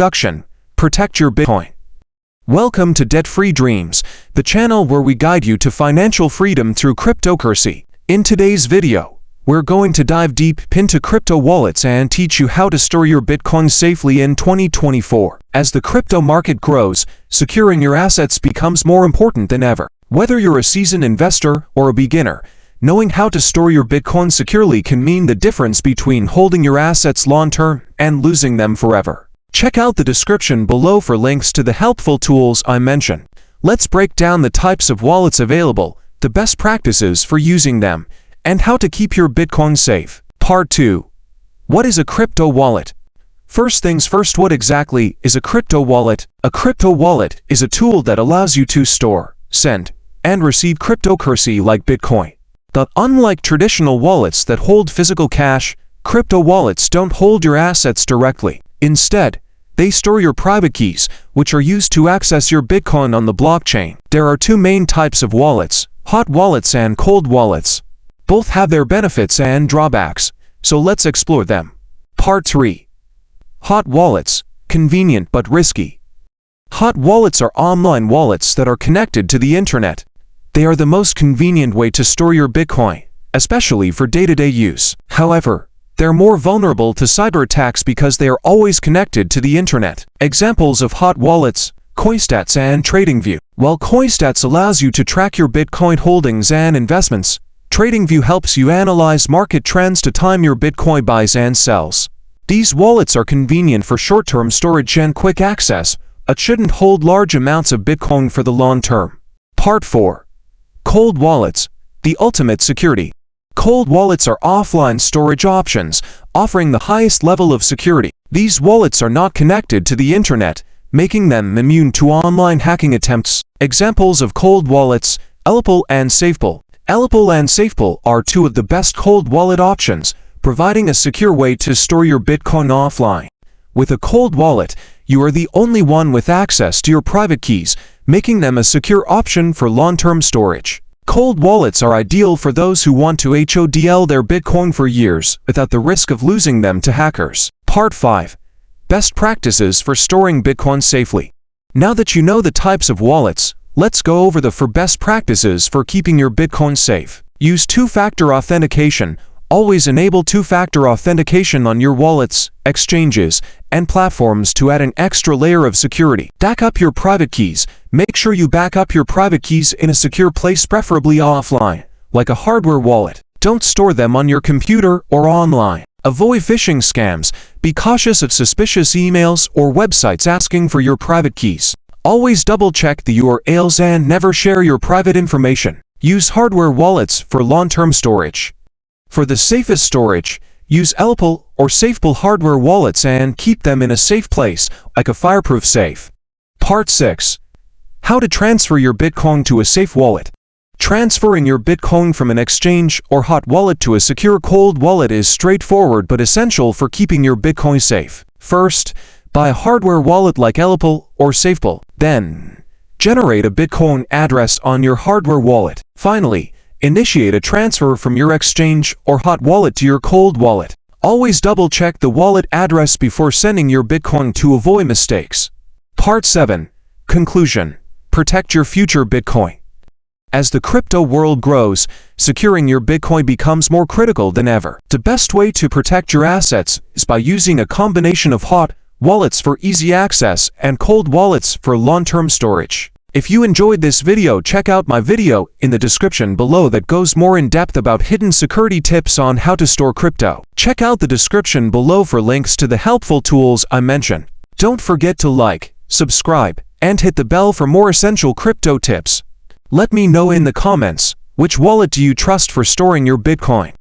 Introduction: Protect your Bitcoin. Welcome to Debt-Free Dreams, the channel where we guide you to financial freedom through cryptocurrency. In today's video, we're going to dive deep into crypto wallets and teach you how to store your Bitcoin safely in 2024. As the crypto market grows, securing your assets becomes more important than ever. Whether you're a seasoned investor or a beginner, knowing how to store your Bitcoin securely can mean the difference between holding your assets long-term and losing them forever. Check out the description below for links to the helpful tools I mentioned. Let's break down the types of wallets available, the best practices for using them, and how to keep your Bitcoin safe. Part 2. What is a crypto wallet? First things first, what exactly is a crypto wallet? A crypto wallet is a tool that allows you to store, send, and receive cryptocurrency like Bitcoin. But unlike traditional wallets that hold physical cash, crypto wallets don't hold your assets directly. Instead, they store your private keys, which are used to access your Bitcoin on the blockchain. There are two main types of wallets: hot wallets and cold wallets. Both have their benefits and drawbacks, so let's explore them. Part 3. Hot wallets, convenient but risky. Hot wallets are online wallets that are connected to the internet. They are the most convenient way to store your Bitcoin, especially for day-to-day use. However, they're more vulnerable to cyber attacks because they are always connected to the internet. Examples of hot wallets: Coinstats and TradingView. While Coinstats allows you to track your Bitcoin holdings and investments, TradingView helps you analyze market trends to time your Bitcoin buys and sells. These wallets are convenient for short-term storage and quick access, but shouldn't hold large amounts of Bitcoin for the long term. Part 4. Cold wallets, the ultimate security. Cold wallets are offline storage options, offering the highest level of security. These wallets are not connected to the internet, making them immune to online hacking attempts. Examples of cold wallets: Ellipal and Safepal. Ellipal and Safepal are two of the best cold wallet options, providing a secure way to store your Bitcoin offline. With a cold wallet, you are the only one with access to your private keys, making them a secure option for long-term storage. Cold wallets are ideal for those who want to HODL their Bitcoin for years without the risk of losing them to hackers. Part 5. Best practices for storing Bitcoin safely. Now that you know the types of wallets, let's go over the best practices for keeping your Bitcoin safe. Use two-factor authentication. Always enable two-factor authentication on your wallets, exchanges, and platforms to add an extra layer of security. Back up your private keys. Make sure you back up your private keys in a secure place, preferably offline, like a hardware wallet. Don't store them on your computer or online. Avoid phishing scams. Be cautious of suspicious emails or websites asking for your private keys. Always double-check the URLs and never share your private information. Use hardware wallets for long-term storage. For the safest storage, use Ellipal or Safepal hardware wallets and keep them in a safe place, like a fireproof safe. Part 6. How to transfer your Bitcoin to a safe wallet. Transferring your Bitcoin from an exchange or hot wallet to a secure cold wallet is straightforward but essential for keeping your Bitcoin safe. First, buy a hardware wallet like Ellipal or Safepal. Then, generate a Bitcoin address on your hardware wallet. Finally, initiate a transfer from your exchange or hot wallet to your cold wallet. Always double-check the wallet address before sending your Bitcoin to avoid mistakes. Part 7. Conclusion: Protect your future Bitcoin. As the crypto world grows, securing your Bitcoin becomes more critical than ever. The best way to protect your assets is by using a combination of hot wallets for easy access and cold wallets for long-term storage. If you enjoyed this video, check out my video in the description below that goes more in depth about hidden security tips on how to store crypto. Check out the description below for links to the helpful tools I mentioned. Don't forget to like, subscribe, and hit the bell for more essential crypto tips. Let me know in the comments, which wallet do you trust for storing your Bitcoin?